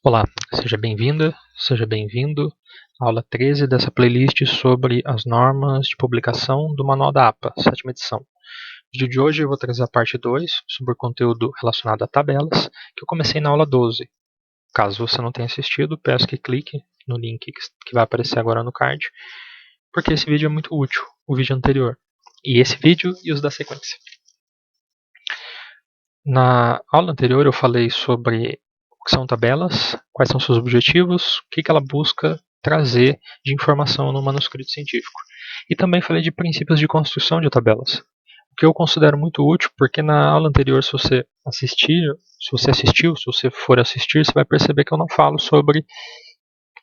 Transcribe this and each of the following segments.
Olá, seja bem-vinda, seja bem-vindo à aula 13 dessa playlist sobre as normas de publicação do Manual da APA, sétima edição. No vídeo de hoje eu vou trazer a parte 2 sobre o conteúdo relacionado a tabelas, que eu comecei na aula 12. Caso você não tenha assistido, peço que clique no link que vai aparecer agora no card, porque esse vídeo é muito útil, o vídeo anterior, e esse vídeo e os da sequência. Na aula anterior eu falei sobre o que são tabelas, quais são seus objetivos, o que ela busca trazer de informação no manuscrito científico. E também falei de princípios de construção de tabelas, o que eu considero muito útil, porque na aula anterior, se você assistiu, se você for assistir, você vai perceber que eu não falo sobre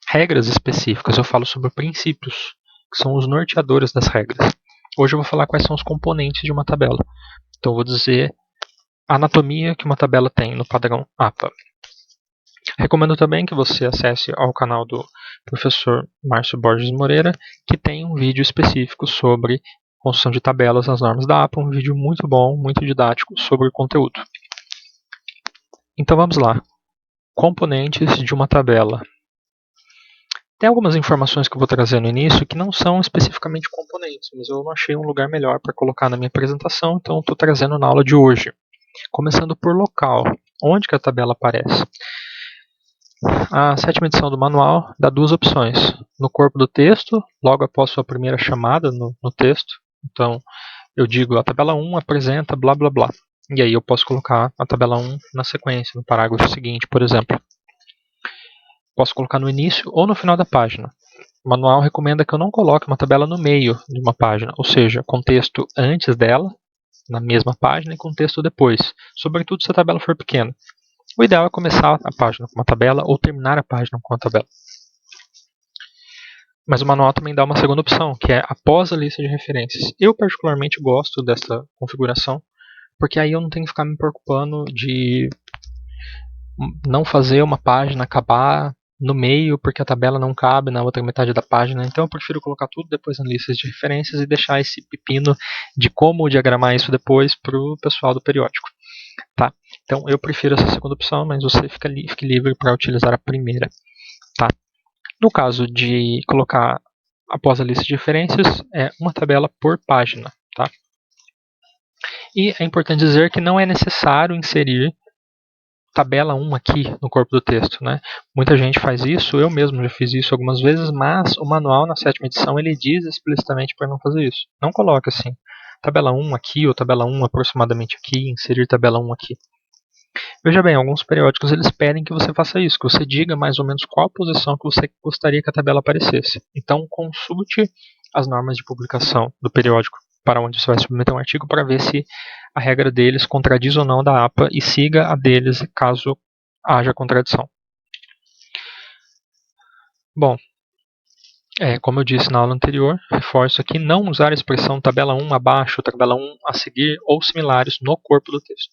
regras específicas, eu falo sobre princípios, que são os norteadores das regras. Hoje eu vou falar quais são os componentes de uma tabela. Então eu vou dizer a anatomia que uma tabela tem no padrão APA. Recomendo também que você acesse ao canal do professor Márcio Borges Moreira, que tem um vídeo específico sobre construção de tabelas nas normas da APA, um vídeo muito bom, muito didático sobre o conteúdo. Então vamos lá. Componentes de uma tabela. Tem algumas informações que eu vou trazer no início que não são especificamente componentes, mas eu não achei um lugar melhor para colocar na minha apresentação, então estou trazendo na aula de hoje. Começando por local, onde que a tabela aparece? A sétima edição do manual dá duas opções. No corpo do texto, logo após sua primeira chamada no texto. Então, eu digo a tabela 1 apresenta blá blá blá. E aí eu posso colocar a tabela 1 na sequência, no parágrafo seguinte, por exemplo. Posso colocar no início ou no final da página. O manual recomenda que eu não coloque uma tabela no meio de uma página, ou seja, com texto antes dela, na mesma página, e com texto depois, sobretudo se a tabela for pequena. O ideal é começar a página com uma tabela ou terminar a página com uma tabela. Mas o manual também dá uma segunda opção, que é após a lista de referências. Eu particularmente gosto dessa configuração, porque aí eu não tenho que ficar me preocupando de não fazer uma página acabar no meio, porque a tabela não cabe na outra metade da página. Então eu prefiro colocar tudo depois na lista de referências e deixar esse pepino de como diagramar isso depois para o pessoal do periódico. Tá? Então eu prefiro essa segunda opção, mas você fique livre para utilizar a primeira. Tá? No caso de colocar após a lista de referências, é uma tabela por página. Tá? E é importante dizer que não é necessário inserir tabela 1 aqui no corpo do texto. Né? Muita gente faz isso, eu mesmo já fiz isso algumas vezes, mas o manual na sétima edição ele diz explicitamente para não fazer isso. Não coloque assim, tabela 1 aqui ou tabela 1 aproximadamente aqui, inserir tabela 1 aqui. Veja bem, alguns periódicos eles pedem que você faça isso, que você diga mais ou menos qual posição que você gostaria que a tabela aparecesse. Então consulte as normas de publicação do periódico para onde você vai submeter um artigo para ver se a regra deles contradiz ou não da APA e siga a deles caso haja contradição. Bom, como eu disse na aula anterior, reforço aqui não usar a expressão tabela 1 abaixo, tabela 1 a seguir ou similares no corpo do texto.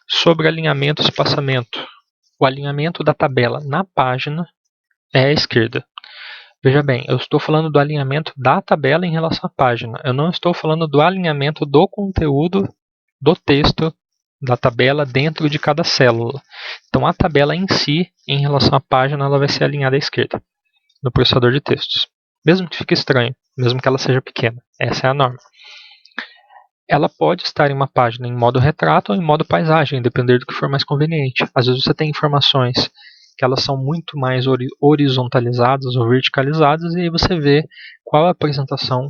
Sobre alinhamento e espaçamento. O alinhamento da tabela na página é à esquerda. Veja bem, eu estou falando do alinhamento da tabela em relação à página. Eu não estou falando do alinhamento do conteúdo do texto da tabela dentro de cada célula. Então a tabela em si, em relação à página, ela vai ser alinhada à esquerda no processador de textos. Mesmo que fique estranho, mesmo que ela seja pequena. Essa é a norma. Ela pode estar em uma página em modo retrato ou em modo paisagem, depender do que for mais conveniente. Às vezes você tem informações que elas são muito mais horizontalizadas ou verticalizadas, e aí você vê qual apresentação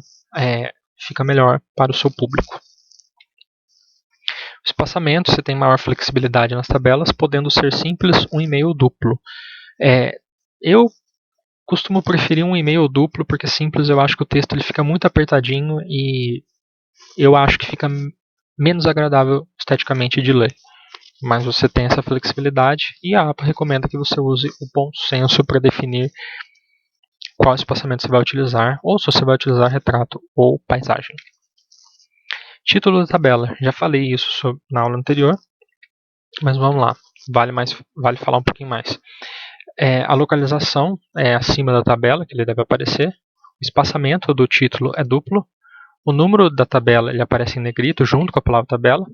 fica melhor para o seu público. O espaçamento, você tem maior flexibilidade nas tabelas, podendo ser simples, um e-mail duplo. Eu costumo preferir um e-mail duplo, porque simples eu acho que o texto ele fica muito apertadinho e eu acho que fica menos agradável esteticamente de ler. Mas você tem essa flexibilidade e a APA recomenda que você use o bom senso para definir qual espaçamento você vai utilizar, ou se você vai utilizar retrato ou paisagem. Título da tabela. Já falei isso na aula anterior, mas vamos lá. Vale falar um pouquinho mais. A localização é acima da tabela, que ele deve aparecer. O espaçamento do título é duplo. O número da tabela ele aparece em negrito junto com a palavra tabela.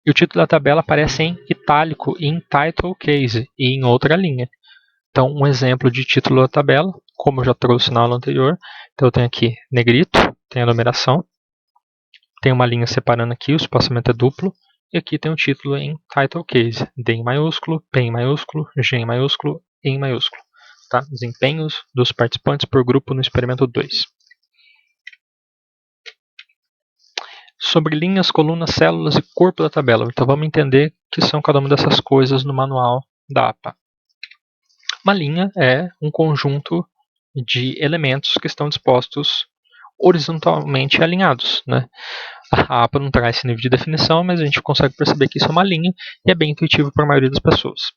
E o título da tabela aparece em itálico, em title case e em outra linha. Então, um exemplo de título da tabela, como eu já trouxe na aula anterior. Então, eu tenho aqui negrito, tem a numeração, tem uma linha separando aqui, o espaçamento é duplo, e aqui tem o título em title case, D em maiúsculo, P em maiúsculo, G em maiúsculo, E em maiúsculo. Tá? Desempenhos dos participantes por grupo no experimento 2. Sobre linhas, colunas, células e corpo da tabela. Então vamos entender o que são cada uma dessas coisas no manual da APA. Uma linha é um conjunto de elementos que estão dispostos horizontalmente alinhados, né? A APA não traz esse nível de definição, mas a gente consegue perceber que isso é uma linha e é bem intuitivo para a maioria das pessoas.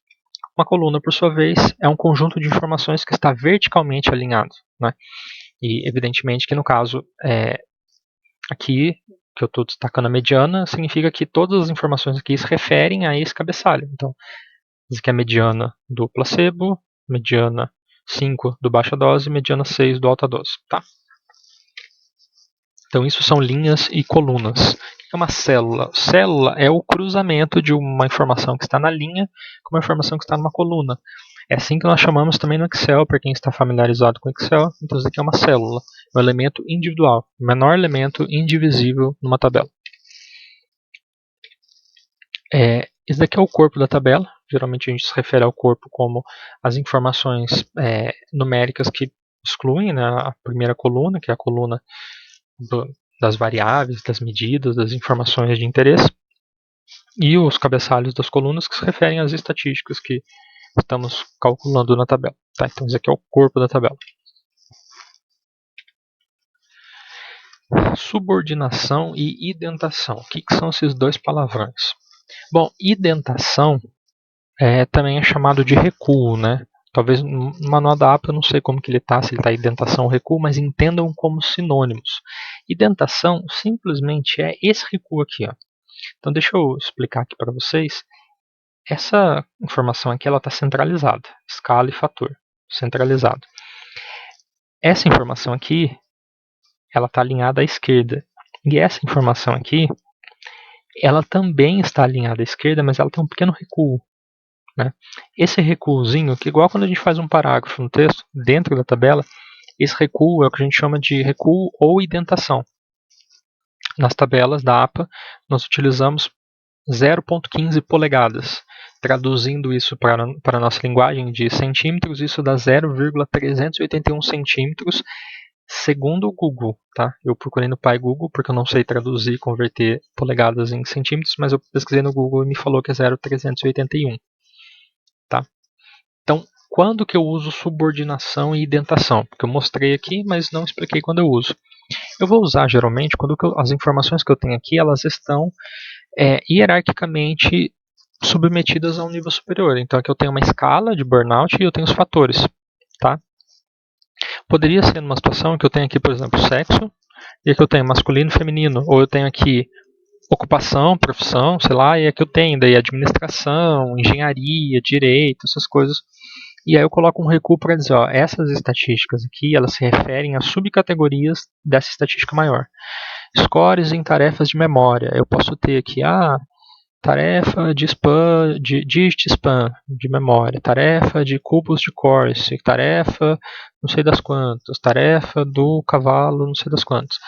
Uma coluna, por sua vez, é um conjunto de informações que está verticalmente alinhado, né? E evidentemente que no caso aqui, que eu estou destacando a mediana, significa que todas as informações aqui se referem a esse cabeçalho. Então, isso aqui é a mediana do placebo, mediana 5 do baixa dose, mediana 6 do alta dose. Tá? Então, isso são linhas e colunas. O que é uma célula? Célula é o cruzamento de uma informação que está na linha com uma informação que está numa coluna. É assim que nós chamamos também no Excel, para quem está familiarizado com Excel. Então, isso aqui é uma célula, um elemento individual, o menor elemento indivisível numa tabela. Esse daqui é o corpo da tabela. Geralmente a gente se refere ao corpo como as informações numéricas que excluem, né, a primeira coluna, que é a coluna das variáveis, das medidas, das informações de interesse, e os cabeçalhos das colunas que se referem às estatísticas que estamos calculando na tabela. Tá, então esse aqui é o corpo da tabela. Subordinação e identação. O que são esses dois palavrões? Bom, identação também é chamado de recuo, né? Talvez no manual da APA eu não sei como que ele está, se ele está identação ou recuo, mas entendam como sinônimos. Identação simplesmente é esse recuo aqui, ó. Então deixa eu explicar aqui para vocês. Essa informação aqui ela está centralizada, escala e fator, centralizado. Essa informação aqui ela está alinhada à esquerda. E essa informação aqui ela também está alinhada à esquerda, mas ela tem um pequeno recuo. Né? Esse recuozinho, que igual quando a gente faz um parágrafo no texto, dentro da tabela, esse recuo é o que a gente chama de recuo ou indentação. Nas tabelas da APA, nós utilizamos 0,15 polegadas. Traduzindo isso para a nossa linguagem de centímetros, isso dá 0,381 centímetros, segundo o Google. Tá? Eu procurei no PyGoogle, porque eu não sei traduzir e converter polegadas em centímetros, mas eu pesquisei no Google e me falou que é 0,381. Tá? Então, quando que eu uso subordinação e identação? Porque eu mostrei aqui, mas não expliquei quando eu uso. Eu vou usar geralmente quando as informações que eu tenho aqui elas estão hierarquicamente submetidas a um nível superior. Então aqui eu tenho uma escala de burnout e eu tenho os fatores. Tá? Poderia ser numa situação que eu tenho aqui, por exemplo, sexo, e aqui eu tenho masculino e feminino, ou eu tenho aqui ocupação, profissão, sei lá, e aqui eu tenho daí administração, engenharia, direito, essas coisas. E aí eu coloco um recuo para dizer, ó, essas estatísticas aqui, elas se referem a subcategorias dessa estatística maior. Scores em tarefas de memória. Eu posso ter aqui, tarefa de spam, de digit spam de memória, tarefa de cubos de Corse, tarefa não sei das quantas, tarefa do cavalo não sei das quantas.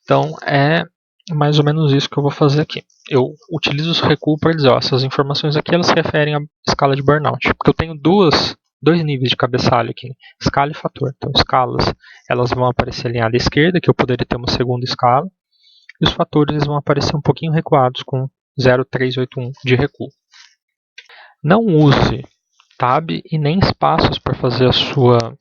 Então é mais ou menos isso que eu vou fazer aqui. Eu utilizo o recuo para dizer, ó, essas informações aqui elas se referem à escala de burnout, porque eu tenho dois níveis de cabeçalho aqui, escala e fator. Então escalas elas vão aparecer alinhada à esquerda, que eu poderia ter uma segunda escala, e os fatores eles vão aparecer um pouquinho recuados com 0,381 de recuo. Não use tab e nem espaços para fazer a sua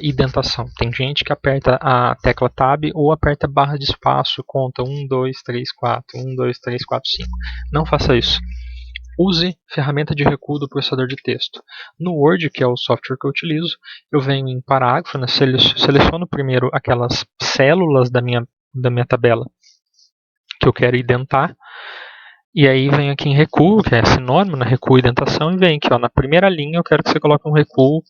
indentação. Tem gente que aperta a tecla tab ou aperta barra de espaço, conta 1, 2, 3, 4, 1, 2, 3, 4, 5. Não faça isso. Use ferramenta de recuo do processador de texto. No Word, que é o software que eu utilizo, eu venho em parágrafo, né, seleciono primeiro aquelas células da minha tabela que eu quero identar, e aí venho aqui em recuo, que é sinônimo, né, recuo e indentação, e vem aqui, ó, na primeira linha eu quero que você coloque um recuo,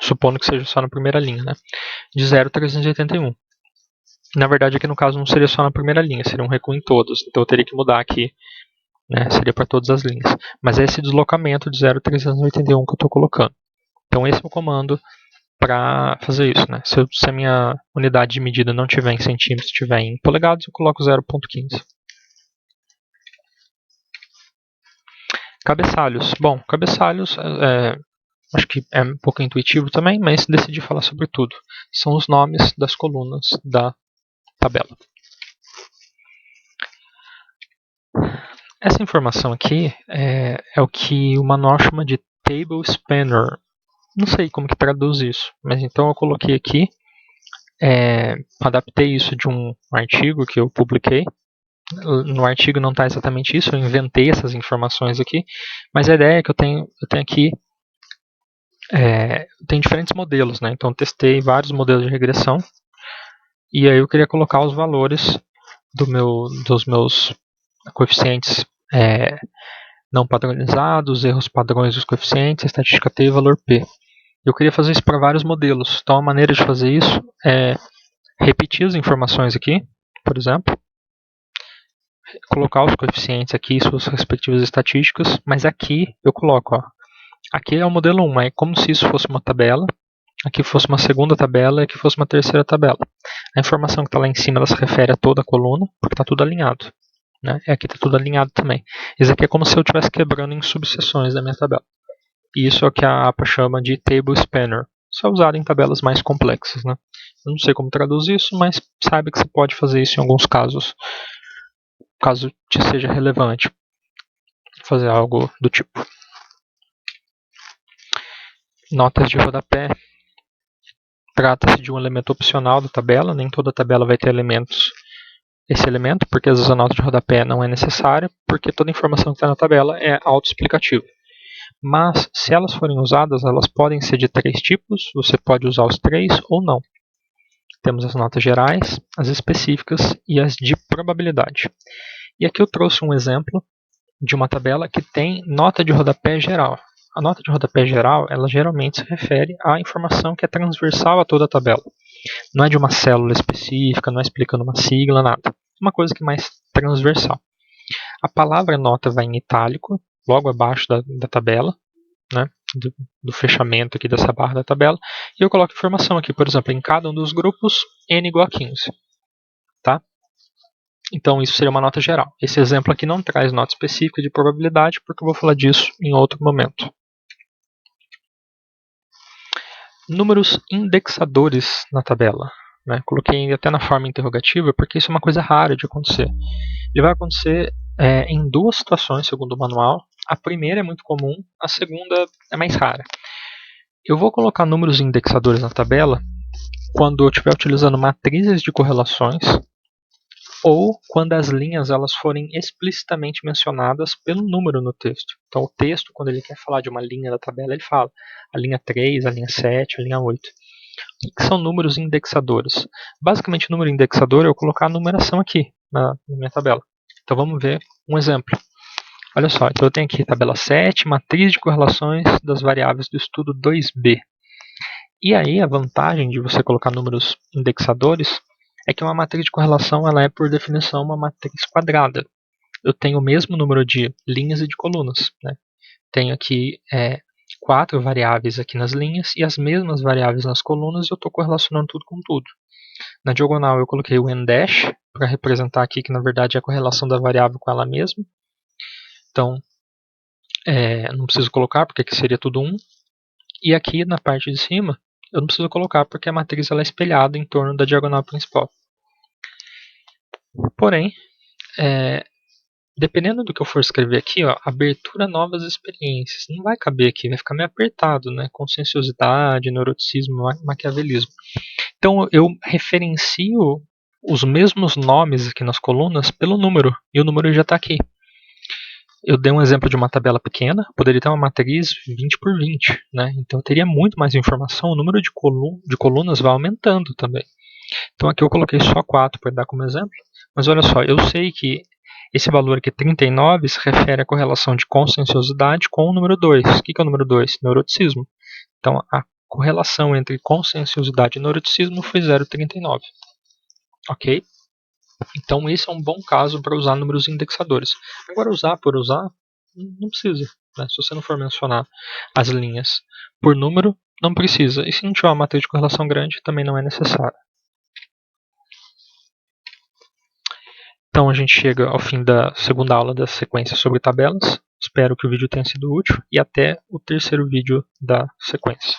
supondo que seja só na primeira linha, né, de 0,381. Na verdade, aqui no caso não seria só na primeira linha, seria um recuo em todos. Então eu teria que mudar aqui, né? Seria para todas as linhas. Mas é esse deslocamento de 0,381 que eu estou colocando. Então esse é o comando para fazer isso, né? Se a minha unidade de medida não estiver em centímetros, estiver em polegadas, eu coloco 0,15. Cabeçalhos. Bom, cabeçalhos acho que é um pouco intuitivo também, mas decidi falar sobre tudo. São os nomes das colunas da tabela. Essa informação aqui é o que o manual chama de Table Spanner. Não sei como que traduz isso, mas então eu coloquei aqui, adaptei isso de um artigo que eu publiquei. No artigo não está exatamente isso, eu inventei essas informações aqui, mas a ideia é que eu tenho aqui tem diferentes modelos, né? Então eu testei vários modelos de regressão e aí eu queria colocar os valores dos meus coeficientes não padronizados, erros padrões dos coeficientes, estatística T e valor P. Eu queria fazer isso para vários modelos. Então a maneira de fazer isso é repetir as informações aqui, por exemplo, colocar os coeficientes aqui, suas respectivas estatísticas, mas aqui eu coloco, aqui é o modelo 1, é como se isso fosse uma tabela, aqui fosse uma segunda tabela e aqui fosse uma terceira tabela. A informação que está lá em cima ela se refere a toda a coluna, porque está tudo alinhado. Né? E aqui está tudo alinhado também. Isso aqui é como se eu estivesse quebrando em subseções da minha tabela. E isso é o que a APA chama de Table Spanner. Isso é usado em tabelas mais complexas. Né? Eu não sei como traduzir isso, mas saiba que você pode fazer isso em alguns casos, caso te seja relevante fazer algo do tipo. Notas de rodapé. Trata-se de um elemento opcional da tabela, nem toda tabela vai ter esse elemento, porque às vezes a nota de rodapé não é necessária, porque toda a informação que está na tabela é autoexplicativa. Mas, se elas forem usadas, elas podem ser de 3 tipos, você pode usar os 3 ou não. Temos as notas gerais, as específicas e as de probabilidade. E aqui eu trouxe um exemplo de uma tabela que tem nota de rodapé geral. A nota de rodapé geral, ela geralmente se refere à informação que é transversal a toda a tabela. Não é de uma célula específica, não é explicando uma sigla, nada. É uma coisa que é mais transversal. A palavra nota vai em itálico, logo abaixo da tabela, né, do fechamento aqui dessa barra da tabela, e eu coloco informação aqui, por exemplo, em cada um dos grupos, n igual a 15. Tá? Então isso seria uma nota geral. Esse exemplo aqui não traz nota específica de probabilidade, porque eu vou falar disso em outro momento. Números indexadores na tabela. Né? Coloquei até na forma interrogativa, porque isso é uma coisa rara de acontecer. Ele vai acontecer em 2 situações, segundo o manual. A primeira é muito comum, a segunda é mais rara. Eu vou colocar números indexadores na tabela quando eu estiver utilizando matrizes de correlações ou quando as linhas elas forem explicitamente mencionadas pelo número no texto. Então o texto, quando ele quer falar de uma linha da tabela, ele fala a linha 3, a linha 7, a linha 8. O que são números indexadores? Basicamente, número indexador é eu colocar a numeração aqui na minha tabela. Então vamos ver um exemplo. Olha só, então eu tenho aqui tabela 7, matriz de correlações das variáveis do estudo 2B. E aí a vantagem de você colocar números indexadores é que uma matriz de correlação ela é, por definição, uma matriz quadrada. Eu tenho o mesmo número de linhas e de colunas. Né? Tenho aqui 4 variáveis aqui nas linhas e as mesmas variáveis nas colunas e eu estou correlacionando tudo com tudo. Na diagonal eu coloquei o n' para representar aqui que na verdade é a correlação da variável com ela mesma. Então, não preciso colocar porque aqui seria tudo 1. E aqui na parte de cima eu não preciso colocar porque a matriz ela é espelhada em torno da diagonal principal. Porém, dependendo do que eu for escrever aqui, ó, abertura a novas experiências, não vai caber aqui, vai ficar meio apertado, né? Conscienciosidade, neuroticismo, maquiavelismo. Então eu referencio os mesmos nomes aqui nas colunas pelo número, e o número já está aqui. Eu dei um exemplo de uma tabela pequena, poderia ter uma matriz 20 por 20, né? Então eu teria muito mais informação, o número de colunas vai aumentando também. Então aqui eu coloquei só 4 para dar como exemplo, mas olha só, eu sei que esse valor aqui, 39, se refere à correlação de conscienciosidade com o número 2. O que é o número 2? Neuroticismo. Então a correlação entre conscienciosidade e neuroticismo foi 0,39. Ok? Então esse é um bom caso para usar números indexadores. Agora usar por usar, não precisa. Né? Se você não for mencionar as linhas por número, não precisa. E se não tiver uma matriz de correlação grande, também não é necessário. Então a gente chega ao fim da segunda aula da sequência sobre tabelas. Espero que o vídeo tenha sido útil e até o terceiro vídeo da sequência.